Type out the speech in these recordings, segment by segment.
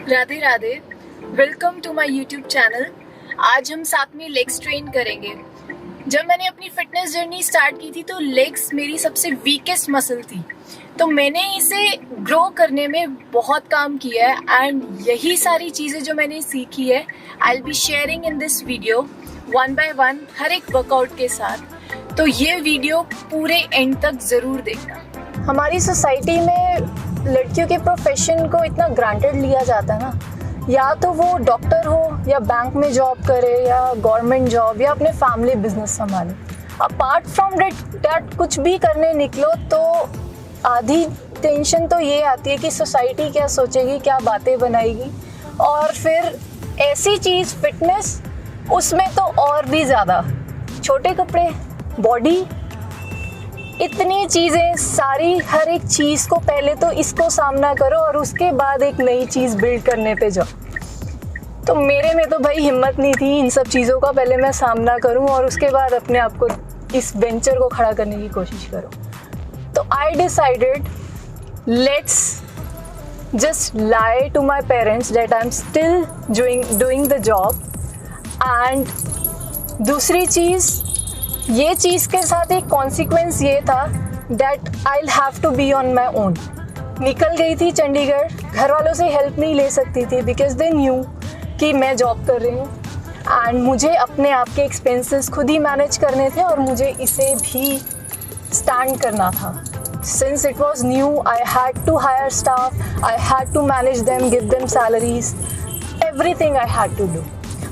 Radhe Radhe, welcome to my YouTube channel. आज हम साथ में लेग्स ट्रेन करेंगे। जब मैंने अपनी फिटनेस जर्नी स्टार्ट की थी तो लेग्स मेरी सबसे वीकेस्ट मसल थी, तो मैंने इसे ग्रो करने में बहुत काम किया है एंड यही सारी चीज़ें जो मैंने सीखी है I will be sharing in this video one by one, हर एक वर्कआउट के साथ। तो ये वीडियो पूरे एंड तक ज़रूर देखना। हमारी सोसाइटी में लड़कियों के प्रोफेशन को इतना ग्रांटेड लिया जाता है ना, या तो वो डॉक्टर हो या बैंक में जॉब करे या गवर्नमेंट जॉब या अपने फैमिली बिजनेस संभाले। अपार्ट फ्रॉम डैट कुछ भी करने निकलो तो आधी टेंशन तो ये आती है कि सोसाइटी क्या सोचेगी, क्या बातें बनाएगी। और फिर ऐसी चीज़ फिटनेस, उसमें तो और भी ज़्यादा छोटे कपड़े, बॉडी, इतनी चीज़ें सारी, हर एक चीज़ को पहले तो इसको सामना करो और उसके बाद एक नई चीज़ बिल्ड करने पे जाओ। तो मेरे में तो भाई हिम्मत नहीं थी इन सब चीज़ों का पहले मैं सामना करूं और उसके बाद अपने आप को इस वेंचर को खड़ा करने की कोशिश करूं। तो I decided let's just lie to my parents that I am still doing the job. And दूसरी चीज़, ये चीज़ के साथ एक कॉन्सिक्वेंस ये था that I will have to be on my own. निकल गई थी चंडीगढ़, घर वालों से हेल्प नहीं ले सकती थी बिकॉज दे न्यू कि मैं जॉब कर रही हूँ एंड मुझे अपने आप के एक्सपेंसेस खुद ही मैनेज करने थे और मुझे इसे भी स्टैंड करना था। Since it was new, I had to hire staff, I had to manage them, give them salaries, everything I had to do.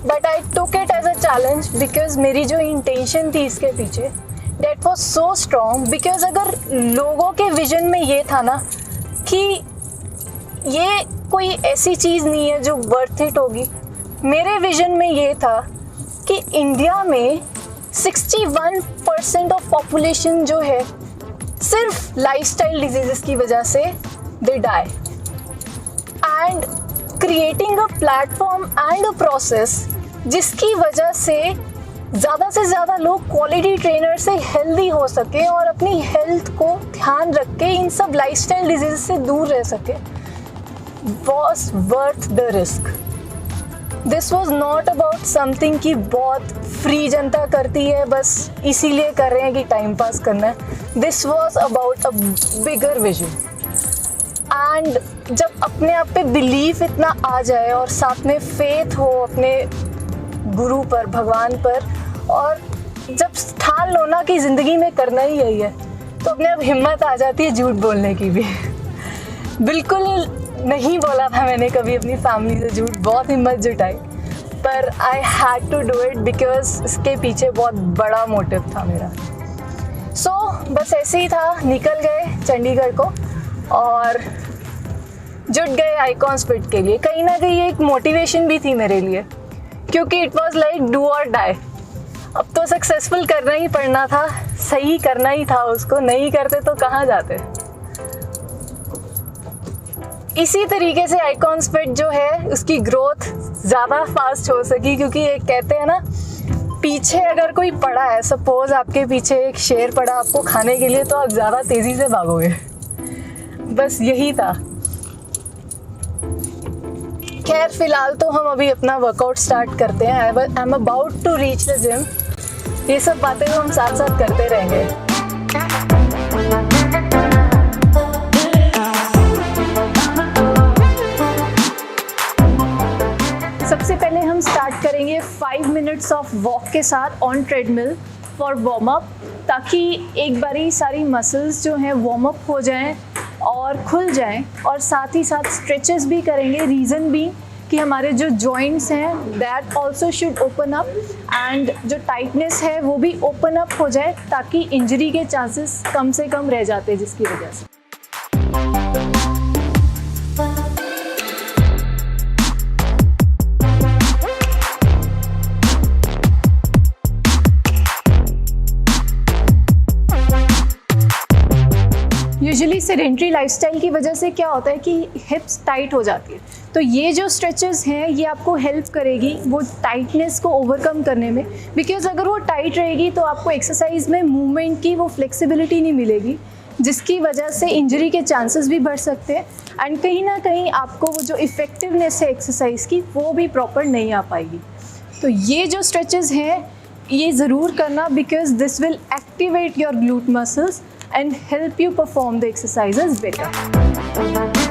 But I took it as a challenge because मेरी जो intention थी इसके पीछे that was so strong. Because अगर लोगों के vision में ये था ना कि ये कोई ऐसी चीज़ नहीं है जो वर्थ इट होगी, मेरे विजन में ये था कि इंडिया में 61% ऑफ पॉपुलेशन जो है सिर्फ लाइफस्टाइल डिजीज़ेस की वजह से they die. And creating a platform and a process जिसकी वजह से ज़्यादा लोग क्वालिटी ट्रेनर से हेल्दी हो सके और अपनी हेल्थ को ध्यान रख के इन सब लाइफस्टाइल डिजीज से दूर रह सके, was worth the risk. This was not about something कि बहुत फ्री जनता करती है बस इसीलिए कर रहे हैं कि टाइम पास करना है। This was about a bigger vision. And जब अपने आप पे बिलीफ इतना आ जाए और साथ में फेथ हो अपने गुरु पर, भगवान पर, और जब ठान लो ना कि ज़िंदगी में करना ही यही है, तो अपने आप हिम्मत आ जाती है झूठ बोलने की भी। बिल्कुल नहीं बोला था मैंने कभी अपनी फैमिली से झूठ, बहुत हिम्मत जुटाई, पर I had to do it because इसके पीछे बहुत बड़ा मोटिव था मेरा। सो बस ऐसे ही था, निकल गए चंडीगढ़ को और जुट गए आइकॉन्स फिट के लिए। कहीं ना कहीं एक मोटिवेशन भी थी मेरे लिए, क्योंकि इट वॉज लाइक डू और डाई। अब तो सक्सेसफुल करना ही पड़ना था, सही करना ही था उसको, नहीं करते तो कहाँ जाते। इसी तरीके से आइकॉन्स फिट जो है उसकी ग्रोथ ज़्यादा फास्ट हो सकी, क्योंकि एक कहते हैं ना, पीछे अगर कोई पड़ा है, सपोज आपके पीछे एक शेर पड़ा आपको खाने के लिए, तो आप ज़्यादा तेज़ी से भागोगे। बस यही था। खैर फिलहाल तो हम अभी अपना वर्कआउट स्टार्ट करते हैं। I am about to reach the gym. ये सब बातें तो हम साथ साथ करते रहेंगे। सबसे पहले हम स्टार्ट करेंगे 5 मिनट्स ऑफ वॉक के साथ on treadmill for warm up, ताकि एक बारी सारी मसल्स जो हैं वार्म अप हो जाएं और खुल जाएं, और साथ ही साथ स्ट्रेचेस भी करेंगे। रीज़न भी कि हमारे जो जॉइंट्स हैं that also should open up and जो टाइटनेस है वो भी ओपन अप हो जाए, ताकि इंजरी के चांसेस कम से कम रह जाते हैं, जिसकी वजह से। यूजुअली सेडेंट्री लाइफस्टाइल की वजह से क्या होता है कि हिप्स टाइट हो जाती है, तो ये जो स्ट्रेचेस हैं ये आपको हेल्प करेगी वो टाइटनेस को ओवरकम करने में। बिकॉज अगर वो टाइट रहेगी तो आपको एक्सरसाइज में मूवमेंट की वो फ्लेक्सिबिलिटी नहीं मिलेगी, जिसकी वजह से इंजरी के चांसेस भी बढ़ सकते हैं एंड कहीं ना कहीं आपको वो जो इफ़ेक्टिवनेस है एक्सरसाइज की वो भी प्रॉपर नहीं आ पाएगी। तो ये जो स्ट्रेचेस हैं ये ज़रूर करना, because this will activate your glute muscles and help you perform the exercises better.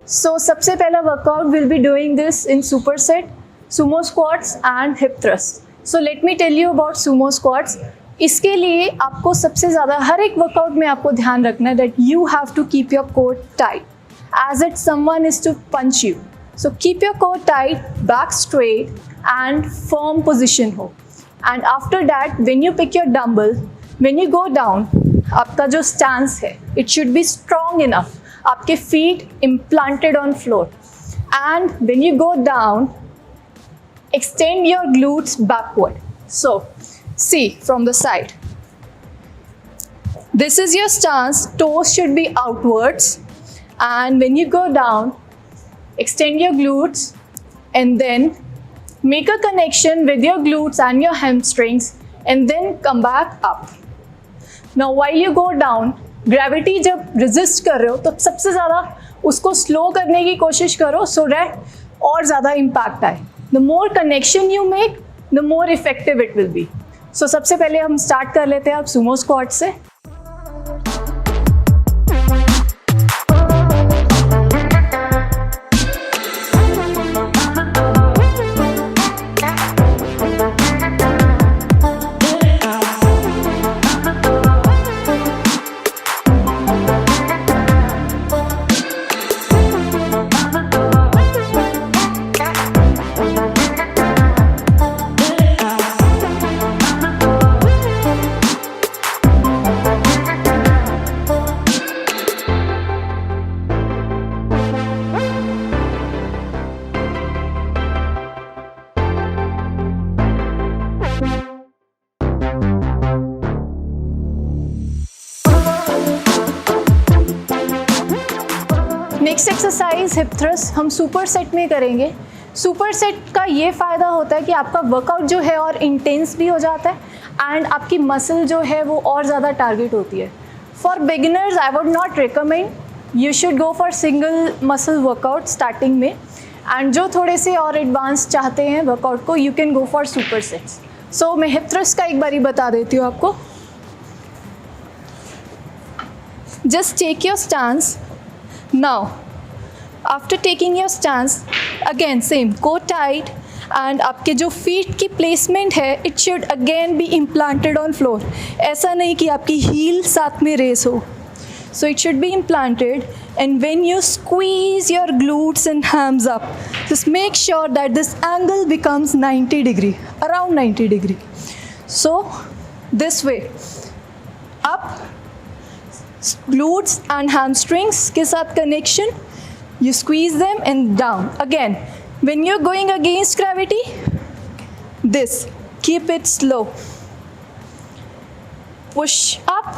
So सबसे पहला workout will be doing this in super set, sumo squats and hip thrust. So let me tell you about sumo squats. इसके लिए आपको सबसे ज़्यादा हर एक workout में आपको ध्यान रखना है that you have to keep your core tight as it someone is to punch you. So keep your core tight, back straight and firm position हो। And after that when you pick your dumbbell, when you go down, आपका जो stance है it should be strong enough, आपके feet implanted on floor, and when you go down extend your glutes backward. So see from the side, this is your stance, toes should be outwards, and when you go down extend your glutes and then make a connection with your glutes and your hamstrings and then come back up. Now while you go down, gravity जब resist कर रहे हो तो सबसे ज़्यादा उसको slow करने की कोशिश करो सो दैट और ज़्यादा इम्पैक्ट आए। The more connection you make the more effective it will be. सो सबसे पहले हम स्टार्ट कर लेते हैं अब सुमो स्क्वाट से। नेक्स्ट एक्सरसाइज हिप थ्रस्ट हम सुपर सेट में करेंगे। सुपर सेट का ये फ़ायदा होता है कि आपका वर्कआउट जो है और इंटेंस भी हो जाता है एंड आपकी मसल जो है वो और ज़्यादा टारगेट होती है। For beginners I would not recommend, you should go for single muscle workout starting में, एंड जो थोड़े से और एडवांस चाहते हैं वर्कआउट को, you can go for super sets. So मैं हिप थ्रस्ट का एक बारी बता देती हूँ आपको। Just take your stance now. After taking your stance again same, go tight and आपके जो फीट की प्लेसमेंट है it should again be implanted on floor. ऐसा नहीं कि आपकी हील साथ में रेस हो। So it should be implanted, and when you squeeze your glutes and hams up, Just make sure that this angle becomes 90 degree, around 90 degree. So this way, up, glutes and hamstrings के साथ connection, you squeeze them and down. Again, when you're going against gravity, this, keep it slow. Push up.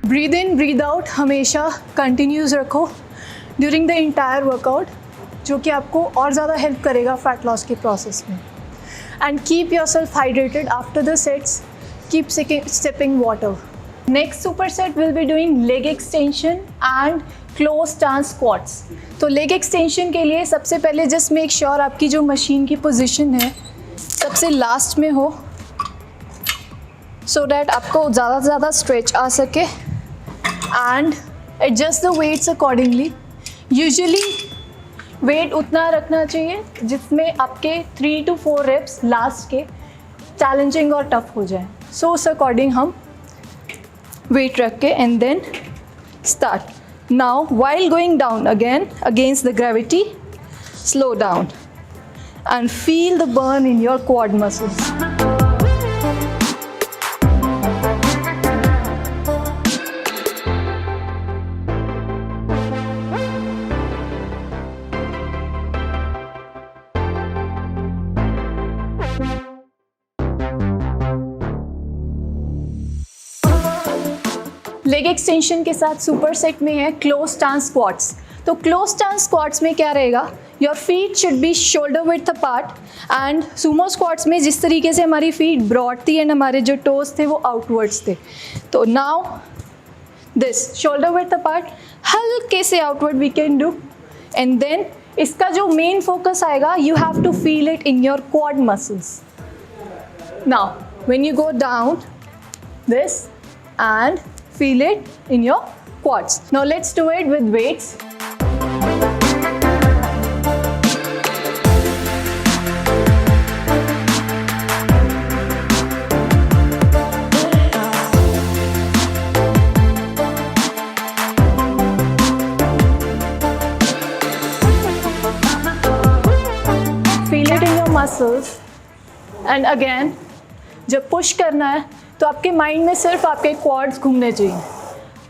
Breathe in breathe out हमेशा continuous रखो during the entire workout, जो कि आपको और ज़्यादा help करेगा फैट लॉस के प्रोसेस में. And keep your self hydrated after the sets, keep sipping water. Next super set will be doing leg extension and close stance squats. तो leg extension के लिए सबसे पहले जस्ट मेक श्योर आपकी जो machine की पोजिशन है सबसे लास्ट में हो, सो डैट आपको ज़्यादा से ज़्यादा स्ट्रेच आ सके. And adjust the weights accordingly. Usually weight उतना रखना चाहिए जिसमें आपके 3 to 4 reps लास्ट के चैलेंजिंग और टफ हो जाए. सो उस अकॉर्डिंग हम वेट रख के and then start. Now while going down again against the gravity, slow down and feel the burn in your quad muscles. Leg extension के साथ सुपर सेट में है क्लोज स्टांस स्क्वाट्स. तो close stance squats में क्या रहेगा, your feet should be shoulder width apart. And Sumo squats में जिस तरीके से हमारी फीट ब्रॉड थी एंड हमारे जो टोज थे वो आउटवर्ड्स थे, तो now this shoulder width apart, हल्के से outward we can do. And then इसका जो मेन फोकस आएगा, you have to feel it in your quad muscles. Now when you go down this and feel it in your quads. Now let's do it with weights. Feel it in your muscles. And again, जब push करना है तो आपके mind में सिर्फ आपके quartz घूमने चाहिए,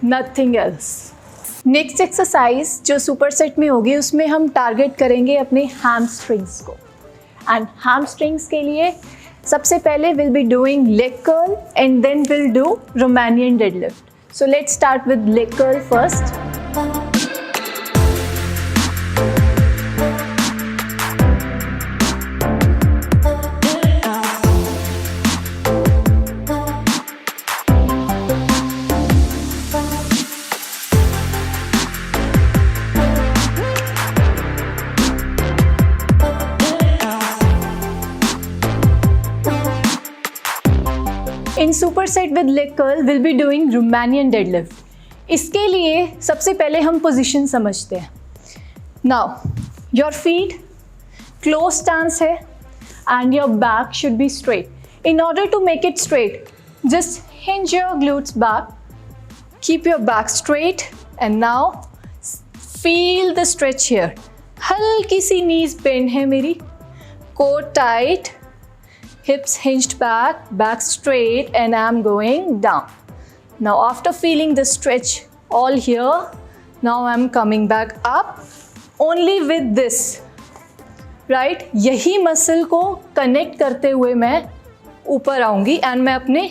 नथिंग एल्स. नेक्स्ट एक्सरसाइज जो सुपर सेट में होगी उसमें हम टारगेट करेंगे अपने हैमस्ट्रिंग्स को. एंड हैमस्ट्रिंग्स के लिए सबसे पहले will be doing leg curl and then will do Romanian deadlift. So let's start with leg curl first. In super set with leg curl will be doing Romanian deadlift. इसके लिए सबसे पहले हम position समझते हैं. Now your feet close stance है and your back should be straight. In order to make it straight, just hinge your glutes back, keep your back straight and now feel the stretch here. हल्की सी नीज bend है मेरी, core tight, hips hinged back, back straight, and I'm going down. Now after feeling the stretch all here, now I'm coming back up only with this, right? यही muscle को connect करते हुए मैं ऊपर आऊँगी एंड मैं अपने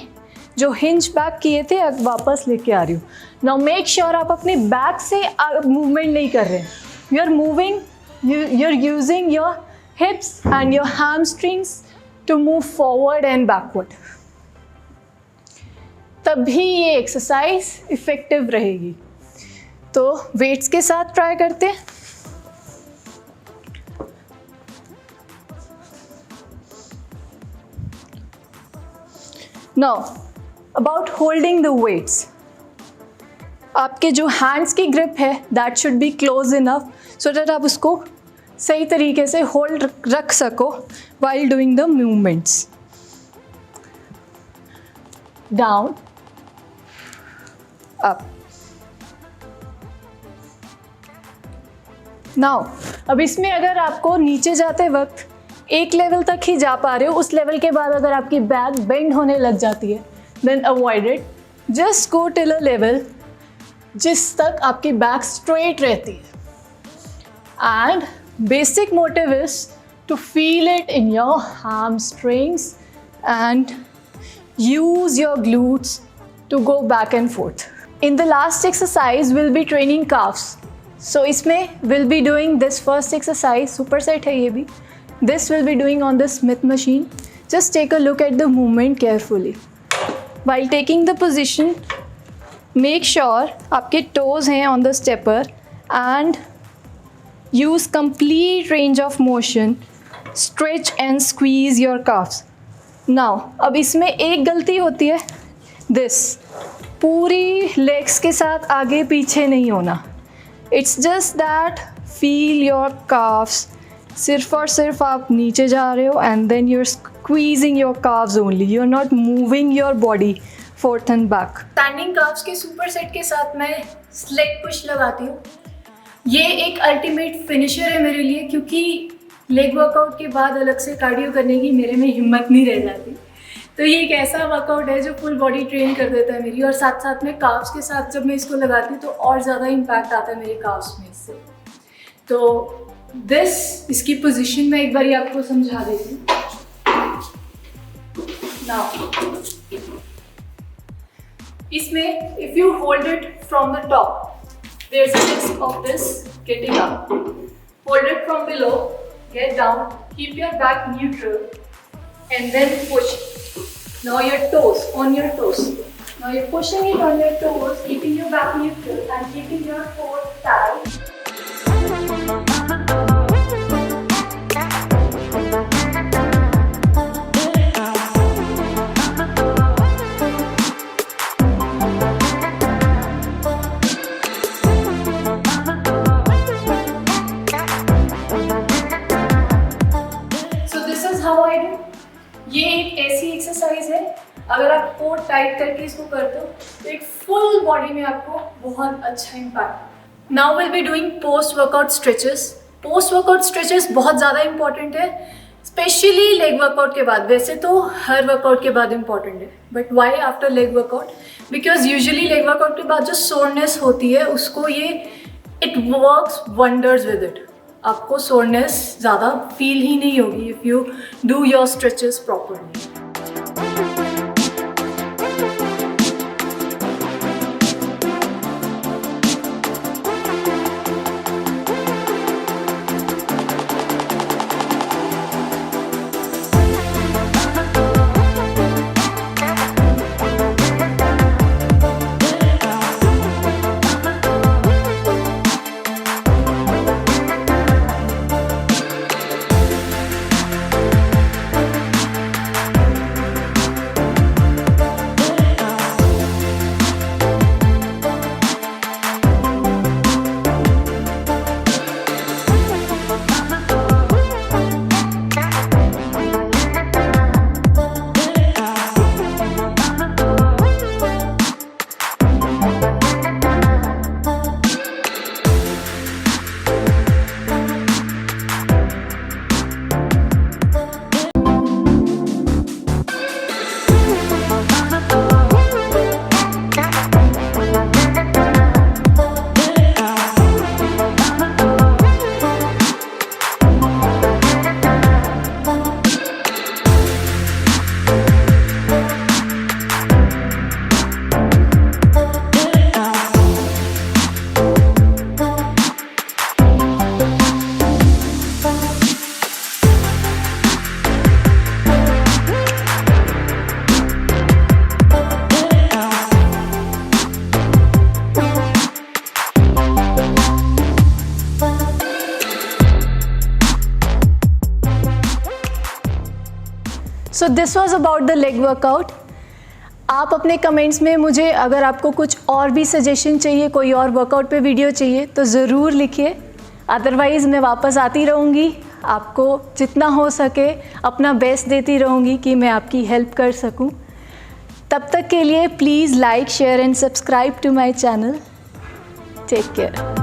जो हिंज बैक किए थे अब वापस लेके आ रही हूँ. Now make sure आप अपने बैक से मूवमेंट नहीं कर रहे. You're moving, you're using your hips and your hamstrings to move forward and backward. तभी ये एक्सरसाइज इफ़ेक्टिव रहेगी। तो वेट्स के साथ ट्राई करते हैं। Now about holding the weights, आपके जो हैंड्स की ग्रिप है that should be close enough so that आप उसको सही तरीके से होल्ड रख सको while doing the movements. Down, up. Now, अब इसमें अगर आपको नीचे जाते वक्त एक लेवल तक ही जा पा रहे हो, उस लेवल के बाद अगर आपकी बैक बेंड होने लग जाती है, then avoid it. Just go till a level जिस तक आपकी बैक स्ट्रेट रहती है. And basic motive is to feel it in your hamstrings and use your glutes to go back and forth. In the last exercise, we'll be training calves. So इसमें we'll be doing this first exercise, superset है ये भी. This we'll be doing on the Smith machine. Just take a look at the movement carefully. While taking the position, make sure आपके toes हैं on the stepper and use complete range of motion. Stretch and squeeze your calves. Now, अब इसमें एक गलती होती है, this पूरी legs के साथ आगे पीछे नहीं होना. It's just that feel your calves. सिर्फ और सिर्फ आप नीचे जा रहे हो and then you're squeezing your calves only. You're not moving your body forth and back. Standing calves के super set के साथ मैं leg push लगाती हूँ. ये एक अल्टीमेट फिनिशर है मेरे लिए, क्योंकि लेग वर्कआउट के बाद अलग से कार्डियो करने की मेरे में हिम्मत नहीं रह जाती. तो ये एक ऐसा वर्कआउट है जो फुल बॉडी ट्रेन कर देता है मेरी, और साथ साथ में काफ्स के साथ जब मैं इसको लगाती हूँ तो और ज़्यादा इम्पैक्ट आता है मेरे काफ्स में इससे. तो इसकी पोजीशन मैं एक बार आपको समझा देती हूँ. नाउ इसमें if you hold it from the top, there's a risk of this getting up. Hold it from below, get down, keep your back neutral, and then push. Now your toes, on your toes. Now you're pushing it on your toes, keeping your back neutral and keeping your toes tight. ये एक ऐसी exercise है, अगर आप core tight करके इसको करते हो तो एक फुल बॉडी में आपको बहुत अच्छा impact. Now will be doing post workout stretches. Post workout stretches बहुत ज़्यादा इंपॉर्टेंट है, स्पेशली लेग वर्कआउट के बाद. वैसे तो हर वर्कआउट के बाद इंपॉर्टेंट है, but why after leg workout? Because usually leg workout के बाद जो सोरनेस होती है उसको ये it works wonders with it. आपको सोरनेस ज़्यादा फील ही नहीं होगी if you do your stretches properly. So this was about the leg workout. आप अपने कमेंट्स में मुझे अगर आपको कुछ और भी सजेशन चाहिए, कोई और वर्कआउट पे वीडियो चाहिए तो ज़रूर लिखिए। अदरवाइज़ मैं वापस आती रहूँगी, आपको जितना हो सके अपना बेस्ट देती रहूँगी कि मैं आपकी हेल्प कर सकूँ। तब तक के लिए please like, share and subscribe to my channel. Take care.